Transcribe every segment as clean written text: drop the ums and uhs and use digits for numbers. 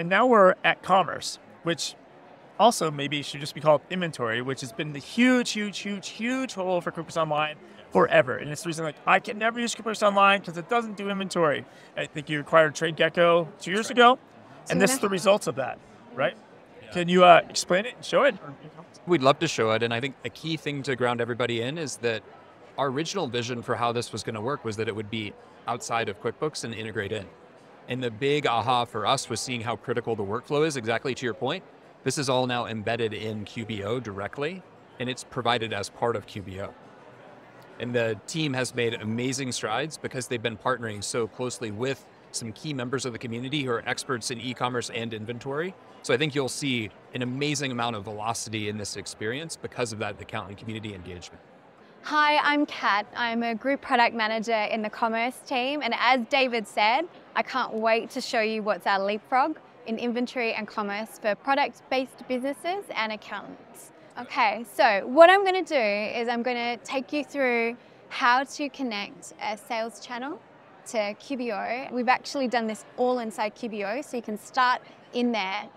And now we're at commerce, which also maybe should just be called inventory, which has been the huge hole for QuickBooks Online forever. And it's the reason I can never use QuickBooks Online because it doesn't do inventory. I think you acquired TradeGecko 2 years ago, and this is the results of that, right? Yeah. Can you explain it and show it? We'd love to show it, and I think a key thing to ground everybody in is that our original vision for how this was going to work was that it would be outside of QuickBooks and integrate in. And the big aha for us was seeing how critical the workflow is, exactly to your point. This is all now embedded in QBO directly, and it's provided as part of QBO. And the team has made amazing strides because they've been partnering so closely with some key members of the community who are experts in e-commerce and inventory. So I think you'll see an amazing amount of velocity in this experience because of that accountant community engagement. Hi, I'm Kat. I'm a group product manager in the commerce team. And as David said, I can't wait to show you what's our leapfrog in inventory and commerce for product-based businesses and accountants. Okay, so what I'm going to do is I'm going to take you through how to connect a sales channel to QBO. We've actually done this all inside QBO, so you can start in there.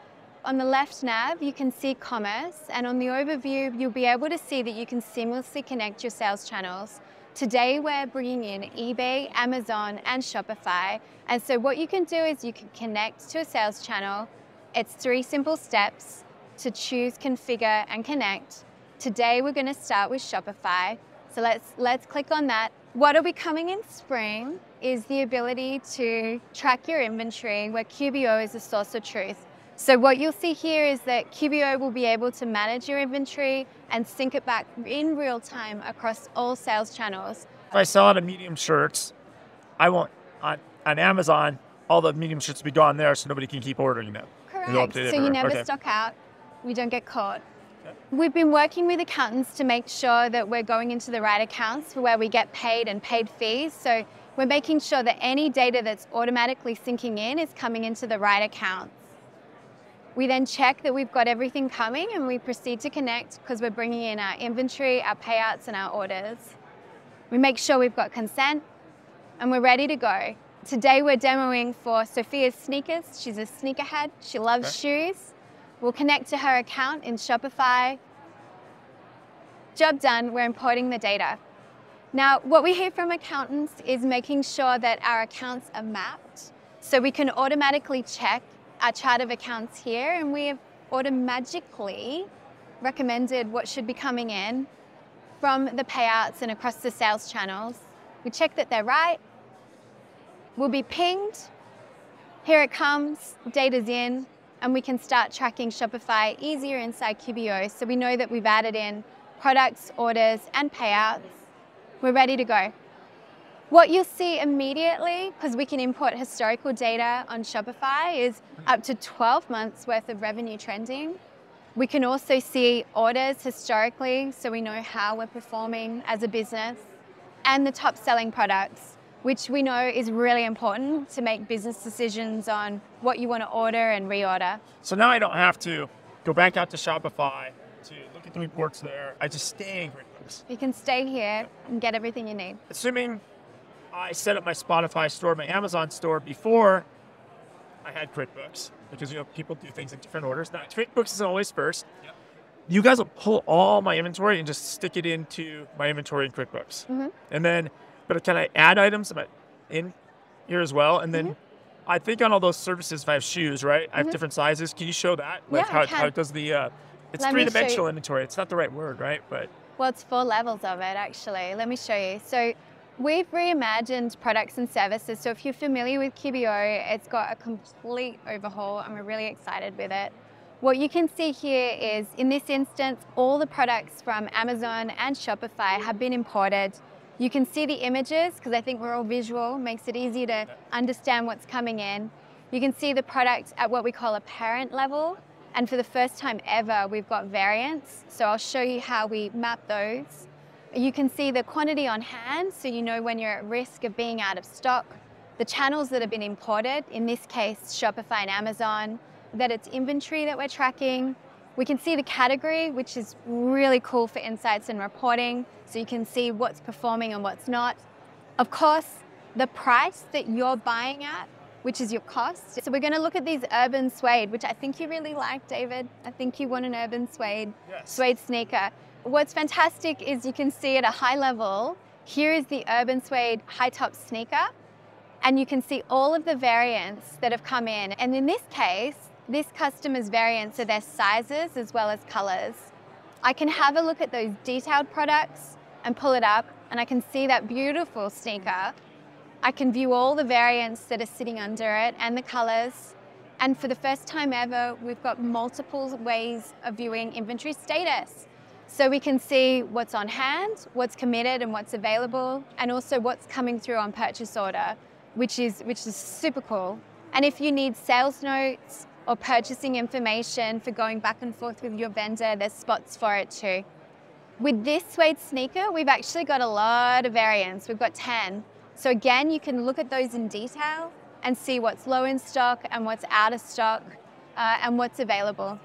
On the left nav, you can see commerce, and on the overview, you'll be able to see that you can seamlessly connect your sales channels. Today, we're bringing in eBay, Amazon, and Shopify. And so what you can do is you can connect to a sales channel. It's 3 simple steps to choose, configure, and connect. Today, we're going to start with Shopify. So let's click on that. What'll be coming in spring is the ability to track your inventory, where QBO is the source of truth. So what you'll see here is that QBO will be able to manage your inventory and sync it back in real time across all sales channels. If I sell out of medium shirts, I want on Amazon, all the medium shirts will be gone there so nobody can keep ordering them. Correct, so you never stock out, we don't get caught. Okay. We've been working with accountants to make sure that we're going into the right accounts for where we get paid and paid fees. So we're making sure that any data that's automatically syncing in is coming into the right accounts. We then check that we've got everything coming and we proceed to connect because we're bringing in our inventory, our payouts, and our orders. We make sure we've got consent and we're ready to go. Today we're demoing for Sophia's sneakers. She's a sneakerhead. She loves shoes. We'll connect to her account in Shopify. Job done, we're importing the data. Now, what we hear from accountants is making sure that our accounts are mapped so we can automatically check our chart of accounts here, and we have automatically recommended what should be coming in from the payouts and across the sales channels. We check that they're right. We'll be pinged. Here it comes, data's in, and we can start tracking Shopify easier inside QBO. So we know that we've added in products, orders, and payouts. We're ready to go. What you'll see immediately, because we can import historical data on Shopify, is up to 12 months worth of revenue trending. We can also see orders historically, so we know how we're performing as a business, and the top selling products, which we know is really important to make business decisions on what you want to order and reorder. So now I don't have to go back out to Shopify to look at the reports there. I just stay in QuickBooks. You can stay here and get everything you need. Assuming I set up my Spotify store, my Amazon store before I had QuickBooks, because people do things in different orders. Now QuickBooks is always first. Yep. You guys will pull all my inventory and just stick it into my inventory in QuickBooks. Mm-hmm. And then, but can I add items in here as well? And then I think on all those services, if I have shoes, right? I have different sizes. Can you show that? Like how it does the, it's three-dimensional inventory. It's not the right word, right? Well, it's 4 levels of it, actually. Let me show you. So we've reimagined products and services. So if you're familiar with QBO, it's got a complete overhaul and we're really excited with it. What you can see here is, in this instance, all the products from Amazon and Shopify have been imported. You can see the images, because I think we're all visual, makes it easy to understand what's coming in. You can see the product at what we call a parent level. And for the first time ever, we've got variants. So I'll show you how we map those. You can see the quantity on hand, so you know when you're at risk of being out of stock. The channels that have been imported, in this case, Shopify and Amazon, that it's inventory that we're tracking. We can see the category, which is really cool for insights and reporting, so you can see what's performing and what's not. Of course, the price that you're buying at which is your cost. So we're going to look at these urban suede, which I think you really like, David. I think you want an urban suede, suede sneaker. What's fantastic is you can see at a high level, here is the urban suede high top sneaker, and you can see all of the variants that have come in. And in this case, this customer's variants are their sizes as well as colors. I can have a look at those detailed products and pull it up, and I can see that beautiful sneaker. I can view all the variants that are sitting under it and the colors. And for the first time ever, we've got multiple ways of viewing inventory status. So we can see what's on hand, what's committed and what's available, and also what's coming through on purchase order, which is super cool. And if you need sales notes or purchasing information for going back and forth with your vendor, there's spots for it too. With this suede sneaker, we've actually got a lot of variants. We've got 10. So again, you can look at those in detail and see what's low in stock and what's out of stock and what's available.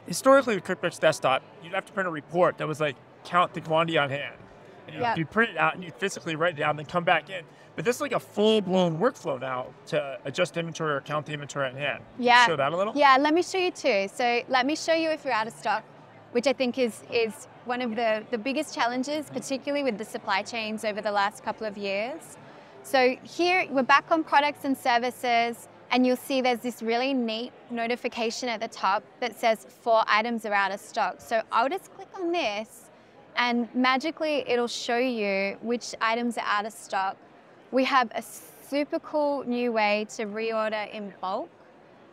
Historically with QuickBooks Desktop, you'd have to print a report that was like, count the quantity on hand. And you'd print it out and you'd physically write it down and then come back in. But this is like a full-blown workflow now to adjust inventory or count the inventory on hand. Yeah. Can you show that a little? Yeah, let me show you too. So let me show you if you're out of stock, which I think is one of the biggest challenges, particularly with the supply chains over the last couple of years. So here we're back on products and services, and you'll see there's this really neat notification at the top that says 4 items are out of stock. So I'll just click on this and magically it'll show you which items are out of stock. We have a super cool new way to reorder in bulk.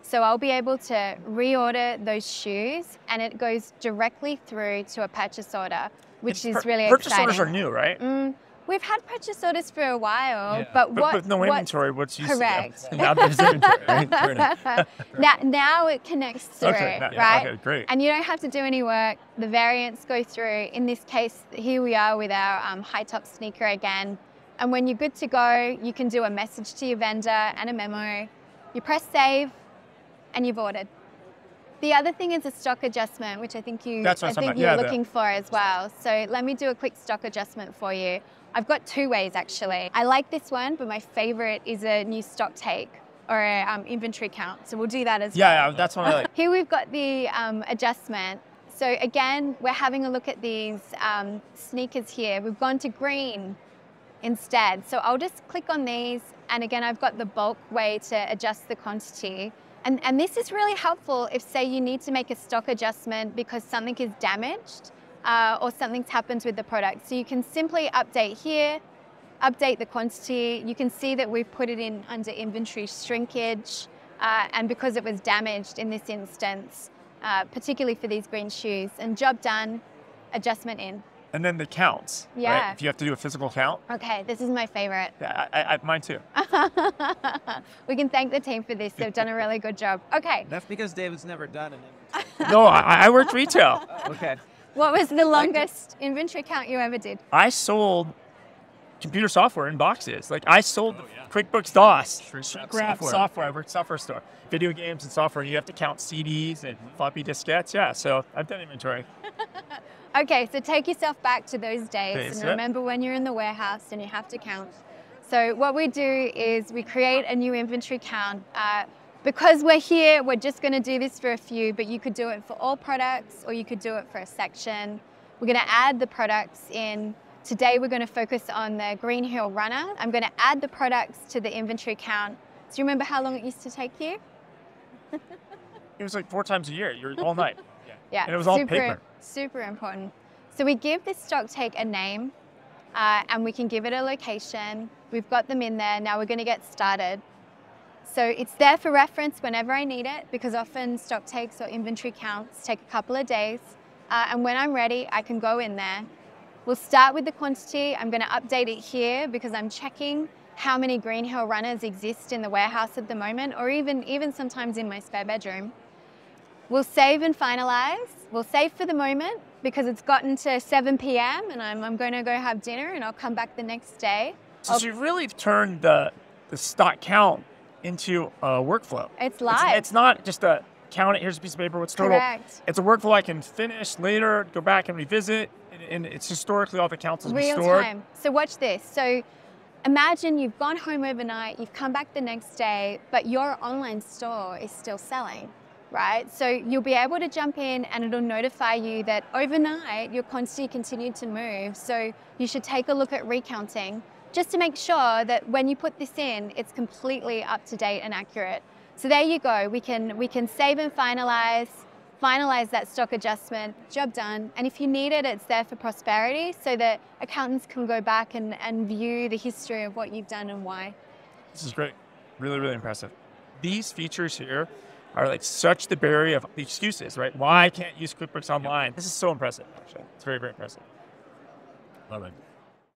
So I'll be able to reorder those shoes and it goes directly through to a purchase order, which is really exciting. Purchase orders are new, right? We've had purchase orders for a while, Yeah. but with no inventory, what's used correct. to now there's inventory, right? now it connects through, right? Okay, great. And you don't have to do any work. The variants go through. In this case, here we are with our high top sneaker again. And when you're good to go, you can do a message to your vendor and a memo. You press save, and you've ordered. The other thing is a stock adjustment, which I think you're looking for as well. So let me do a quick stock adjustment for you. I've got 2 ways actually. I like this one, but my favorite is a new stock take or an inventory count. So we'll do that as well. Yeah, that's one I like. Here we've got the adjustment. So again, we're having a look at these sneakers here. We've gone to green instead. So I'll just click on these. And again, I've got the bulk way to adjust the quantity. And this is really helpful if, say, you need to make a stock adjustment because something is damaged or something's happened with the product. So you can simply update here, update the quantity. You can see that we've put it in under inventory shrinkage. And because it was damaged in this instance, particularly for these green shoes, and job done, adjustment in. And then the counts, yeah. Right? If you have to do a physical count. Okay, this is my favorite. Yeah, mine too. We can thank the team for this. They've done a really good job. Okay. That's because David's never done an inventory. No, I worked retail. Okay. What was the longest inventory count you ever did? I sold computer software in boxes. Like I sold QuickBooks DOS, shrink-wrap software. I worked software store, video games and software. You have to count CDs and floppy diskettes. Yeah, so I've done inventory. Okay, so take yourself back to those days and remember when you're in the warehouse and you have to count. So what we do is we create a new inventory count. Because we're here, we're just going to do this for a few, but you could do it for all products or you could do it for a section. We're going to add the products in. Today we're going to focus on the Green Hill Runner. I'm going to add the products to the inventory count. Do you remember how long it used to take you? It was like 4 times a year. You're all night. Yeah, and it was all paper. Super important. So we give this stock take a name and we can give it a location. We've got them in there. Now we're going to get started. So it's there for reference whenever I need it because often stock takes or inventory counts take a couple of days. And when I'm ready, I can go in there. We'll start with the quantity. I'm going to update it here because I'm checking how many Green Hill runners exist in the warehouse at the moment or even sometimes in my spare bedroom. We'll save and finalize. We'll save for the moment because it's gotten to 7 p.m. and I'm going to go have dinner and I'll come back the next day. So you've really turned the stock count into a workflow. It's live. It's not just a count it, here's a piece of paper, what's total. Correct. It's a workflow I can finish later, go back and revisit, and it's historically all the counts is real restored. time. So watch this. So Imagine you've gone home overnight, you've come back the next day, but your online store is still selling, right? So you'll be able to jump in and it'll notify you that overnight your quantity continued to move. So you should take a look at recounting just to make sure that when you put this in, it's completely up to date and accurate. So there you go. We can save and finalize that stock adjustment, job done. And if you need it, it's there for prosperity so that accountants can go back and view the history of what you've done and why. This is great. Really, really impressive. These features here are like such the barrier of the excuses, right? Why I can't use QuickBooks Online? This is so impressive, actually. It's very, very impressive. Love it.